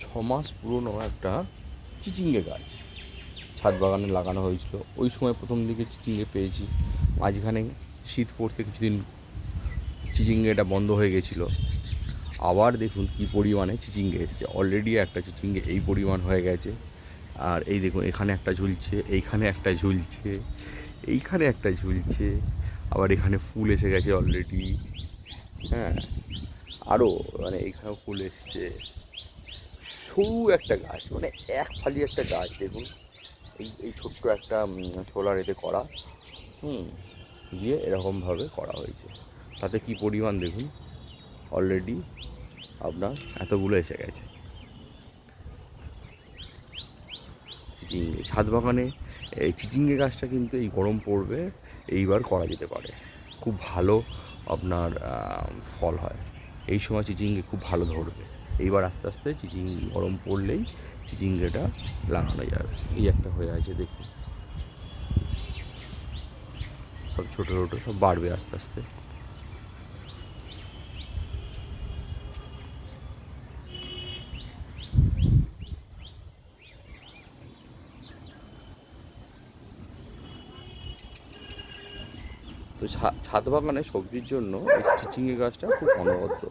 6 মাস পুরনো একটা চিচিঙ্গে গাছ ছাদ বাগানে লাগানো হয়েছিল। ওই সময় প্রথম দিকে চিচিঙ্গে পেয়েছি, মাঝখানে শীত পড়তে কিছুদিন চিচিঙ্গেটা বন্ধ হয়ে গেছিলো। আবার দেখুন কী পরিমাণে চিচিঙ্গে এসছে। অলরেডি একটা চিচিঙ্গে এই পরিমাণ হয়ে গেছে। আর এই দেখুন এখানে একটা ঝুলছে, এইখানে একটা ঝুলছে, এইখানে একটা ঝুলছে, আবার এখানে ফুল এসে গেছে অলরেডি। হ্যাঁ, আরও মানে এইখানেও ফুল এসছে। সরু একটা গাছ, মানে এক ফালি একটা গাছ দেখুন। এই ছোট্ট একটা সোলার এতে করা, দিয়ে এরকমভাবে করা হয়েছে। তাতে কি পরিমাণ দেখুন, অলরেডি আপনার এতগুলো এসে গেছে চিচিঙ্গে। ছাদ বাগানে এই চিচিঙ্গে গাছটা কিন্তু এই গরম পড়বে এইবার করা যেতে পারে, খুব ভালো আপনার ফল হয় এই সময়। চিচিঙ্গে খুব ভালো ধরবে এইবার। আস্তে আস্তে গরম পড়লেই চিচিঙ্গেটা লাগানো যাবে। এই একটা হয়ে আছে দেখুন, সব ছোটো ছোটো সব বাড়বে আস্তে আস্তে। তো ছাদ বাগানে সবজির জন্য এই চিচিঙ্গে গাছটা খুব অনবদ্য।